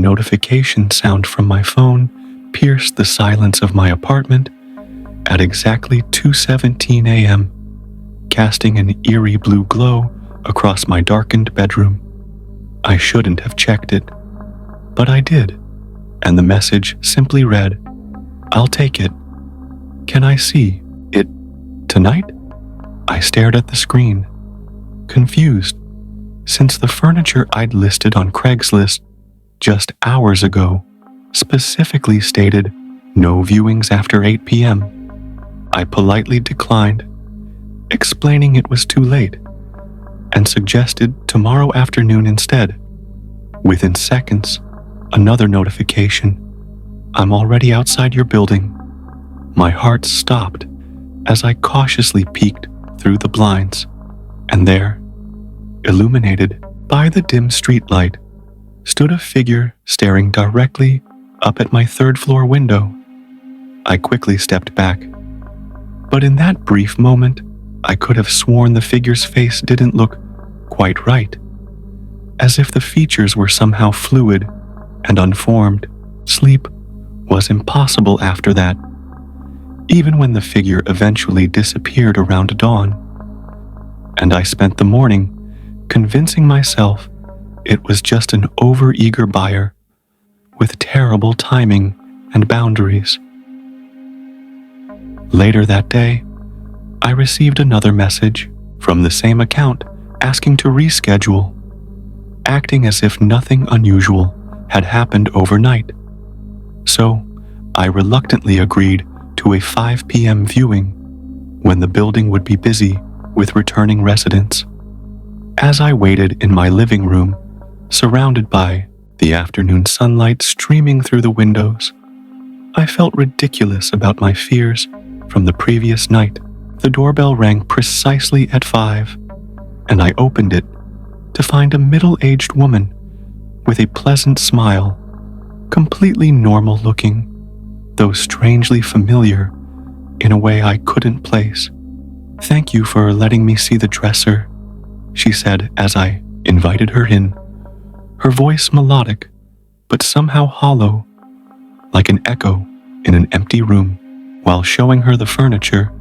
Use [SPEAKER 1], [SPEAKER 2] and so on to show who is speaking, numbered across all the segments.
[SPEAKER 1] notification sound from my phone pierced the silence of my apartment at exactly 2:17 a.m., casting an eerie blue glow across my darkened bedroom. I shouldn't have checked it, but I did, and the message simply read, "I'll take it. Can I see it tonight?" I stared at the screen, confused, since the furniture I'd listed on Craigslist just hours ago specifically stated no viewings after 8 p.m. I politely declined, explaining it was too late, and suggested tomorrow afternoon instead. Within seconds, another notification. "I'm already outside your building." My heart stopped as I cautiously peeked through the blinds, and there, illuminated by the dim streetlight, stood a figure staring directly up at my third-floor window. I quickly stepped back, but in that brief moment, I could have sworn the figure's face didn't look quite right, as if the features were somehow fluid and unformed. Sleep was impossible after that, even when the figure eventually disappeared around dawn, and I spent the morning convincing myself it was just an overeager buyer with terrible timing and boundaries. Later that day, I received another message from the same account asking to reschedule, acting as if nothing unusual had happened overnight. So, I reluctantly agreed to a 5 p.m. viewing when the building would be busy with returning residents. As I waited in my living room, surrounded by the afternoon sunlight streaming through the windows, I felt ridiculous about my fears from the previous night. The doorbell rang precisely at 5, and I opened it to find a middle-aged woman with a pleasant smile, completely normal looking, though strangely familiar in a way I couldn't place. "Thank you for letting me see the dresser," she said as I invited her in, her voice melodic, but somehow hollow, like an echo in an empty room. While showing her the furniture,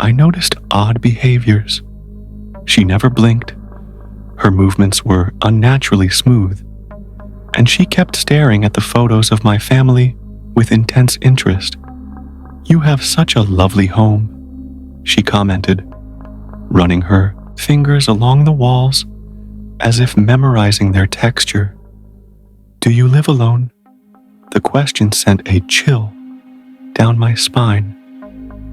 [SPEAKER 1] I noticed odd behaviors. She never blinked, her movements were unnaturally smooth, and she kept staring at the photos of my family with intense interest. "You have such a lovely home," she commented, running her fingers along the walls as if memorizing their texture. "Do you live alone?" The question sent a chill down my spine,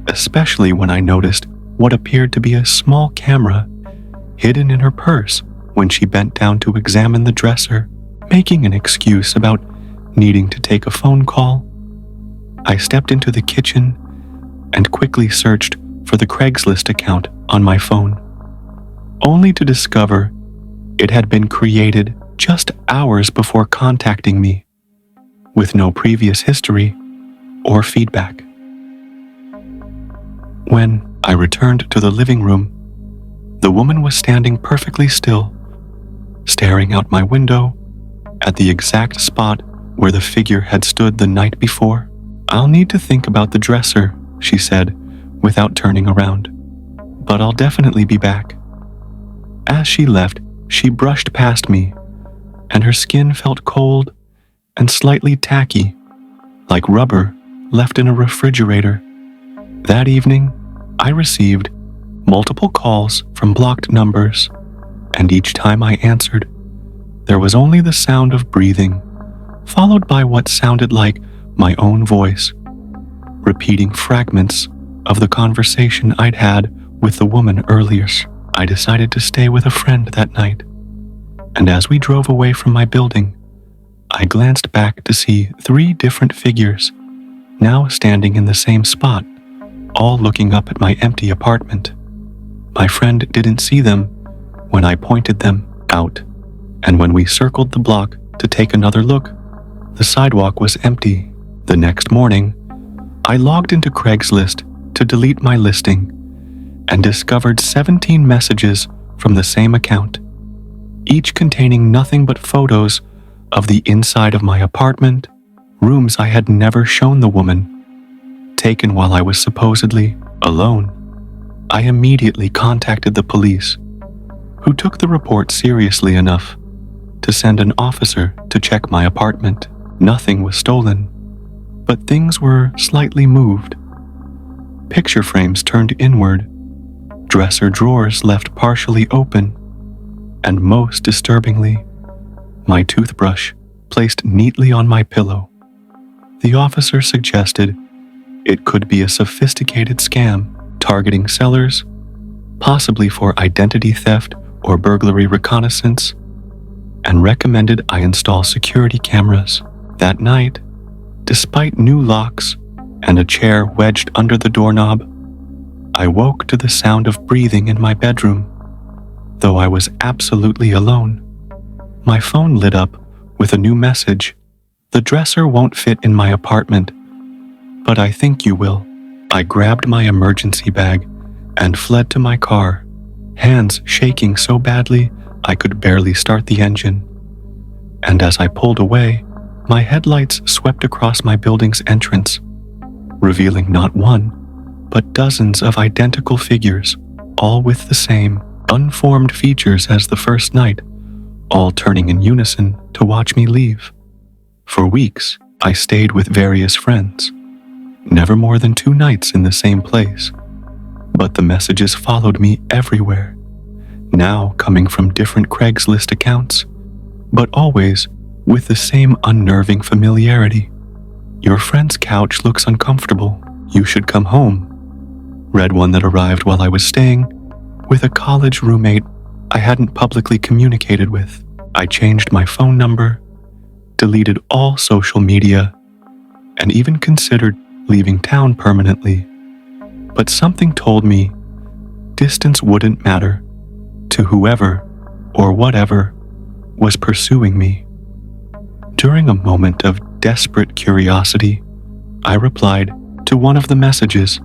[SPEAKER 1] especially when I noticed what appeared to be a small camera hidden in her purse when she bent down to examine the dresser, making an excuse about needing to take a phone call. I stepped into the kitchen and quickly searched for the Craigslist account on my phone, only to discover it had been created just hours before contacting me, with no previous history or feedback. When I returned to the living room, the woman was standing perfectly still, staring out my window at the exact spot where the figure had stood the night before. "I'll need to think about the dresser," she said without turning around, "but I'll definitely be back." As she left, she brushed past me, and her skin felt cold and slightly tacky, like rubber left in a refrigerator. That evening, I received multiple calls from blocked numbers, and each time I answered, there was only the sound of breathing, followed by what sounded like my own voice, repeating fragments of the conversation I'd had with the woman earlier. I decided to stay with a friend that night, and as we drove away from my building, I glanced back to see 3 different figures, now standing in the same spot, all looking up at my empty apartment. My friend didn't see them when I pointed them out, and when we circled the block to take another look, the sidewalk was empty. The next morning, I logged into Craigslist to delete my listing and discovered 17 messages from the same account, each containing nothing but photos of the inside of my apartment, rooms I had never shown the woman, taken while I was supposedly alone. I immediately contacted the police, who took the report seriously enough to send an officer to check my apartment. Nothing was stolen, but things were slightly moved. Picture frames turned inward, dresser drawers left partially open, and most disturbingly, my toothbrush placed neatly on my pillow. The officer suggested it could be a sophisticated scam targeting sellers, possibly for identity theft or burglary reconnaissance, and recommended I install security cameras. That night, despite new locks and a chair wedged under the doorknob, I woke to the sound of breathing in my bedroom, though I was absolutely alone. My phone lit up with a new message. "The dresser won't fit in my apartment, but I think you will." I grabbed my emergency bag and fled to my car, hands shaking so badly I could barely start the engine. And as I pulled away, my headlights swept across my building's entrance, revealing not one, but dozens of identical figures, all with the same unformed features as the first night, all turning in unison to watch me leave. For weeks, I stayed with various friends, never more than 2 nights in the same place, but the messages followed me everywhere, now coming from different Craigslist accounts, but always with the same unnerving familiarity. "Your friend's couch looks uncomfortable. You should come home." Read one that arrived while I was staying with a college roommate I hadn't publicly communicated with. I changed my phone number, deleted all social media, and even considered leaving town permanently. But something told me distance wouldn't matter to whoever or whatever was pursuing me. During a moment of desperate curiosity, I replied to one of the messages,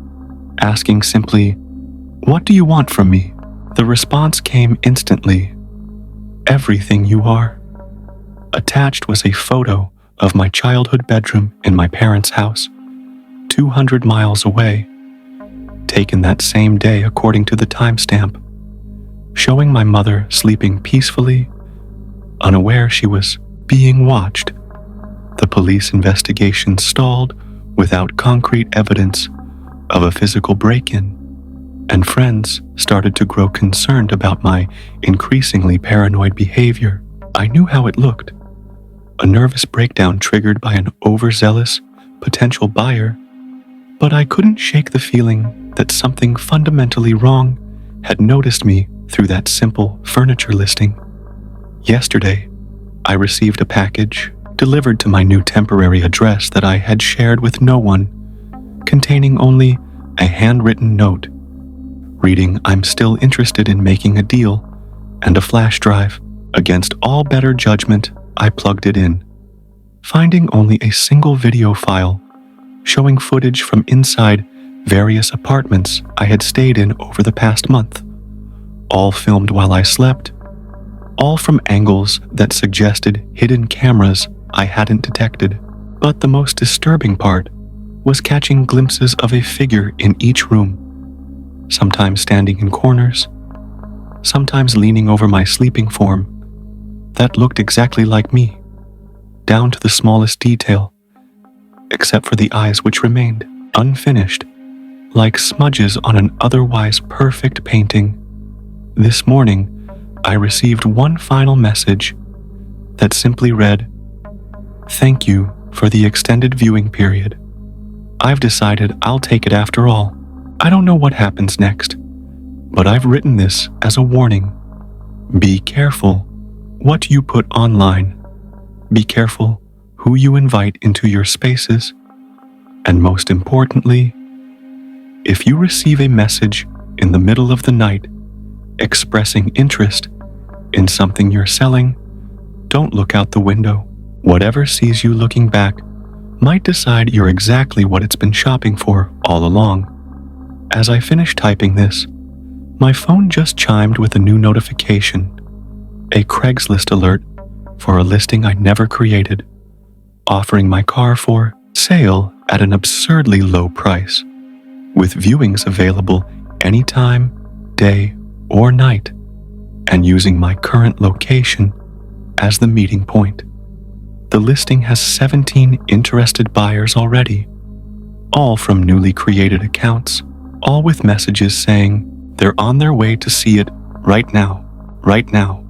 [SPEAKER 1] asking simply, "What do you want from me?" The response came instantly, "Everything you are." Attached was a photo of my childhood bedroom in my parents' house, 200 miles away, taken that same day according to the timestamp, showing my mother sleeping peacefully, unaware she was being watched. The police investigation stalled without concrete evidence of a physical break-in, and friends started to grow concerned about my increasingly paranoid behavior. I knew how it looked. A nervous breakdown triggered by an overzealous potential buyer, but I couldn't shake the feeling that something fundamentally wrong had noticed me through that simple furniture listing. Yesterday, I received a package delivered to my new temporary address that I had shared with no one, containing only a handwritten note reading, "I'm still interested in making a deal," and a flash drive. Against all better judgment, I plugged it in, finding only a single video file showing footage from inside various apartments I had stayed in over the past month, all filmed while I slept, all from angles that suggested hidden cameras I hadn't detected. But the most disturbing part was catching glimpses of a figure in each room, sometimes standing in corners, sometimes leaning over my sleeping form, that looked exactly like me, down to the smallest detail, except for the eyes which remained unfinished, like smudges on an otherwise perfect painting. This morning, I received one final message that simply read, "Thank you for the extended viewing period. I've decided I'll take it after all. I don't know what happens next, but I've written this as a warning. Be careful what you put online. Be careful who you invite into your spaces. And most importantly, if you receive a message in the middle of the night expressing interest in something you're selling, don't look out the window. Whatever sees you looking back might decide you're exactly what it's been shopping for all along." As I finished typing this, my phone just chimed with a new notification, a Craigslist alert for a listing I never created, offering my car for sale at an absurdly low price, with viewings available anytime, day or night, and using my current location as the meeting point. The listing has 17 interested buyers already, all from newly created accounts, all with messages saying they're on their way to see it right now, right now.